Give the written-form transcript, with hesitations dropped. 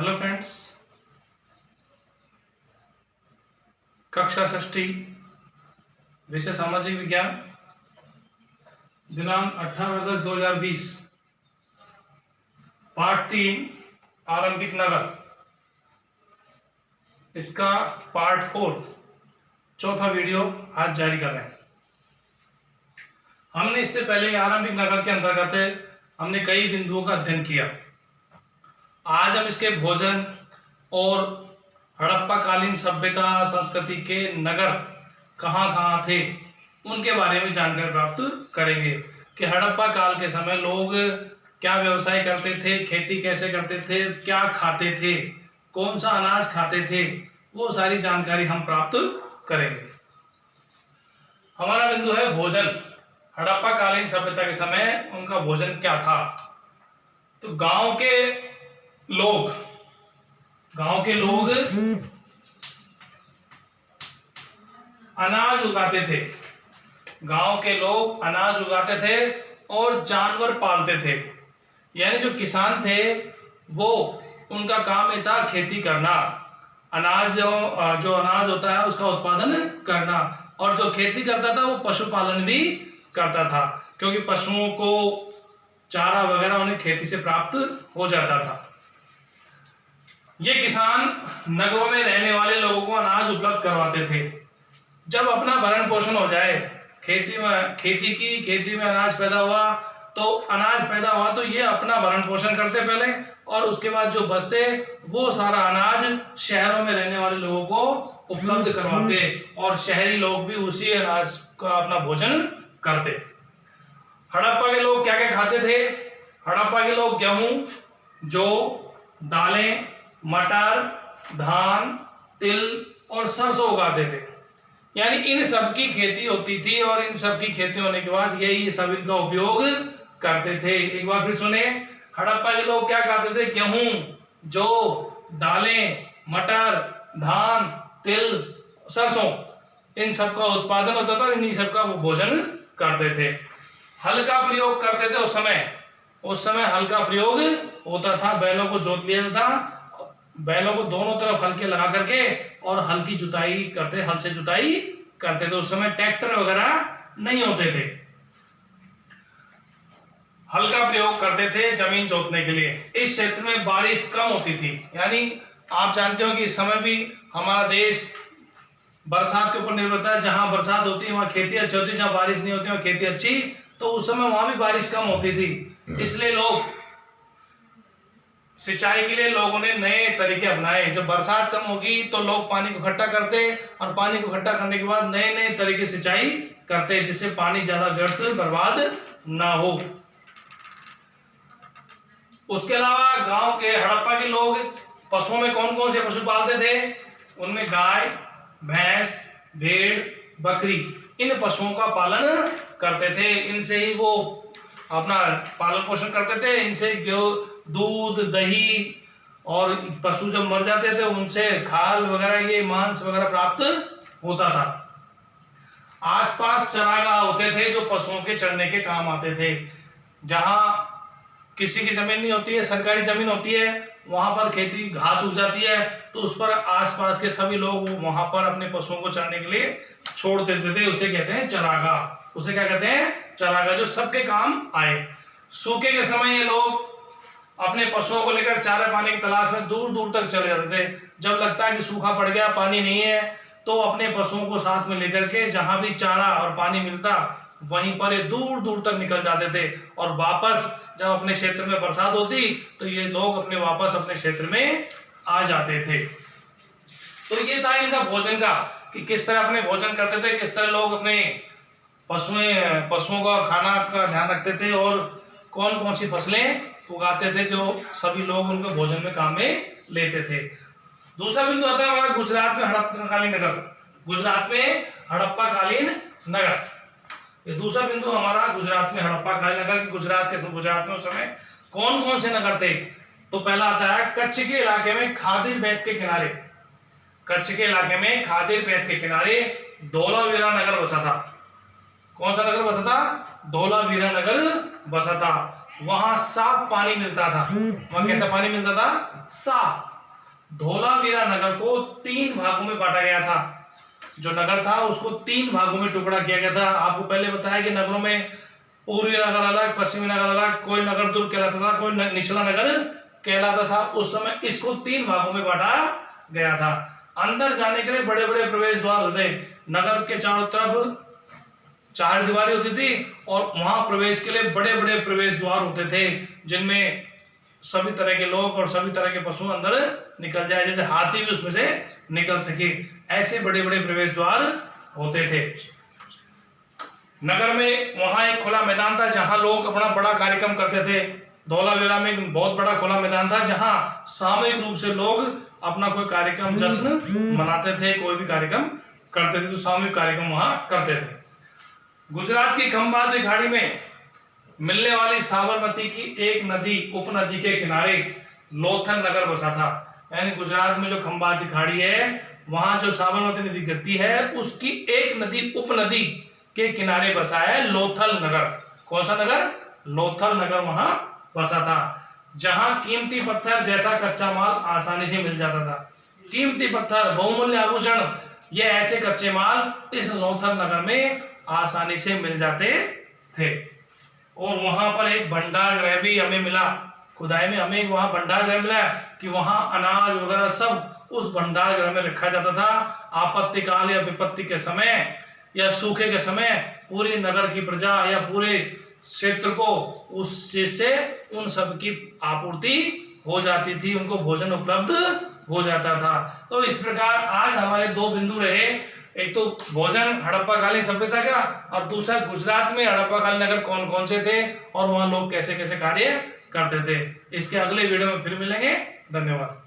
Hello friends, कक्षा षष्ठी विषय सामाजिक विज्ञान, दिनांक 18 अगस्त 2020, पाठ 3 आरंभिक नगर, इसका पार्ट 4 चौथा वीडियो आज जारी कर रहे हैं। हमने इससे पहले आरंभिक नगर के अंतर्गत हमने कई बिंदुओं का अध्ययन किया। आज हम इसके भोजन और हड़प्पा कालीन सभ्यता संस्कृति के नगर कहाँ कहाँ थे उनके बारे में जानकारी प्राप्त करेंगे कि हड़प्पा काल के समय लोग क्या व्यवसाय करते थे, खेती कैसे करते थे, क्या खाते थे, कौन सा अनाज खाते थे, वो सारी जानकारी हम प्राप्त करेंगे। हमारा बिंदु है भोजन। हड़प्पा कालीन सभ्यता के समय उनका भोजन क्या था। तो गांव के लोग अनाज उगाते थे। गांव के लोग अनाज उगाते थे और जानवर पालते थे। यानी जो किसान थे वो उनका काम ये था खेती करना, अनाज जो अनाज होता है उसका उत्पादन करना, और जो खेती करता था वो पशुपालन भी करता था, क्योंकि पशुओं को चारा वगैरह उन्हें खेती से प्राप्त हो जाता था। ये किसान नगरों में रहने वाले लोगों को अनाज उपलब्ध करवाते थे। जब अपना भरण पोषण हो जाए, खेती में अनाज पैदा हुआ तो ये अपना भरण पोषण करते पहले, और उसके बाद जो बचते वो सारा अनाज शहरों में रहने वाले लोगों को उपलब्ध करवाते, और शहरी लोग भी उसी अनाज का अपना भोजन करते। हड़प्पा के लोग क्या क्या खाते थे? हड़प्पा के लोग गेहूं, जौ, दालें, मटर, धान, तिल और सरसों उगाते थे। यानी इन सब की खेती होती थी, और इन सब की खेती होने के बाद यही सब इनका उपयोग करते थे। एक बार फिर सुने, हड़प्पा के लोग क्या खाते थे? गेहूं, जौ, दालें, मटर, धान, तिल, सरसों, इन सब का उत्पादन होता था, इन सब का वो भोजन करते थे। हल का प्रयोग करते थे। उस समय हल का प्रयोग होता था। बैलों को जोत लिया था, बैलों को दोनों तरफ हल के लगा करके और हल से जुताई करते थे। उस समय ट्रैक्टर वगैरह नहीं होते थे। हल का प्रयोग करते थे जमीन जोतने के लिए। इस क्षेत्र में बारिश कम होती थी। यानी आप जानते हो कि इस समय भी हमारा देश बरसात के ऊपर निर्भर है। जहां बरसात होती है वहां खेती अच्छी होती है, जहां बारिश नहीं होती वहां खेती अच्छी। तो उस समय वहां भी बारिश कम होती थी, इसलिए लोग सिंचाई के लिए लोगों ने नए तरीके अपनाए। जब बरसात कम होगी तो लोग पानी को इकट्ठा करते, और पानी को इकट्ठा करने के बाद नए नए तरीके सिंचाई करते, जिससे पानी ज्यादा व्यर्थ बर्बाद ना हो। उसके अलावा गांव के हड़प्पा के लोग पशुओं में कौन कौन से पशु पालते थे? उनमें गाय, भैंस, भेड़, बकरी, इन पशुओं का पालन करते थे। इनसे ही वो अपना पालन पोषण करते थे। इनसे दूध, दही, और पशु जब मर जाते थे उनसे खाल वगैरह, ये मांस वगैरह प्राप्त होता था। आसपास चरागाह होते थे जो पशुओं के चरने के काम आते थे। जहां किसी की जमीन नहीं होती है, सरकारी जमीन होती है, वहां पर खेती घास उग जाती है, तो उस पर आसपास के सभी लोग वहां पर अपने पशुओं को चरने के लिए छोड़ देते थे। उसे कहते हैं चरागाह। उसे क्या कहते हैं? चरागाह, जो सबके काम आए। सूखे के समय ये लोग अपने पशुओं को लेकर चारे पानी की तलाश में दूर दूर तक चले जाते थे। जब लगता है कि सूखा पड़ गया, पानी नहीं है, तो अपने पशुओं को साथ में लेकर के जहां भी चारा और पानी मिलता वहीं पर ये दूर दूर तक निकल जाते थे। और वापस जब अपने क्षेत्र में बरसात होती तो ये लोग वापस अपने क्षेत्र में आ जाते थे। तो ये था इनका भोजन का, कि किस तरह अपने भोजन करते थे, किस तरह लोग अपने पशुओं का खाना का ध्यान रखते थे, और कौन कौन सी फसलें उगाते थे जो सभी लोग उनको भोजन में काम में लेते थे। दूसरा बिंदु आता है हमारा गुजरात में हड़प्पा कालीन नगर। गुजरात में हड़प्पा कालीन नगर, ये दूसरा बिंदु हमारा गुजरात में हड़प्पा कालीन नगर। गुजरात में उस समय कौन कौन से नगर थे? तो पहला आता है कच्छ के इलाके में खादिर बैत के किनारे। कच्छ के इलाके में खादिर बैत के किनारे धोलावीरा नगर बसा था। कौन सा नगर बसा था? धोलावीरा नगर बसा था। वहां साफ पानी मिलता था। वहां कैसा पानी मिलता था? साफ। धोलावीरा नगर को 3 भागों में बांटा गया था। जो नगर था उसको 3 भागों में टुकड़ा किया गया था। आपको पहले बताया कि नगरों में पूर्वी नगर अलग, पश्चिमी नगर अलग, कोई नगर दुर्ग कहलाता था, कोई निचला नगर कहलाता था। उस समय इसको 3 भागों में बांटा गया था। अंदर जाने के लिए बड़े बड़े प्रवेश द्वार होते। नगर के चारों तरफ 4 दीवारें होती थी और वहां प्रवेश के लिए बड़े बड़े प्रवेश द्वार होते थे, जिनमें सभी तरह के लोग और सभी तरह के पशु अंदर निकल जाए, जैसे हाथी भी उसमें से निकल सके, ऐसे बड़े बड़े प्रवेश द्वार होते थे। नगर में वहां एक खुला मैदान था जहां लोग अपना बड़ा कार्यक्रम करते थे। धौलावीरा में एक बहुत बड़ा खुला मैदान था जहां सामूहिक रूप से लोग अपना कोई कार्यक्रम, जश्न मनाते थे, कोई भी कार्यक्रम करते थे तो सामूहिक कार्यक्रम वहां करते थे। गुजरात की खंभाती खाड़ी में मिलने वाली साबरमती की एक नदी उपनदी के किनारे लोथल नगर बसा था। यानी गुजरात में जो खंभाती खाड़ी है वहां जो साबरमती नदी गिरती है उसकी एक नदी उपनदी के किनारे बसा है लोथल नगर। कौन सा नगर? लोथल नगर वहां बसा था, जहां कीमती पत्थर जैसा कच्चा माल आसानी से मिल जाता था। कीमती पत्थर, बहुमूल्य आभूषण, ये ऐसे कच्चे माल इस लोथल नगर में आसानी से मिल जाते थे। और वहां पर एक भंडार गृह भी हमें मिला, खुदाई में हमें वहां भंडार गृह मिला कि वहां अनाज वगैरह सब उस भंडार गृह में रखा जाता था। आपत्ति काल या विपत्ति के समय या सूखे के समय पूरी नगर की प्रजा या पूरे क्षेत्र को उस चीज से उन सब की आपूर्ति हो जाती थी, उनको भोजन उपलब्ध हो जाता था। तो इस प्रकार आज हमारे 2 बिंदु रहे, एक तो भोजन हड़प्पाकालीन सभ्यता का और दूसरा गुजरात में हड़प्पाकालीन नगर कौन कौन से थे और वहां लोग कैसे कैसे कार्य करते थे। इसके अगले वीडियो में फिर मिलेंगे। धन्यवाद।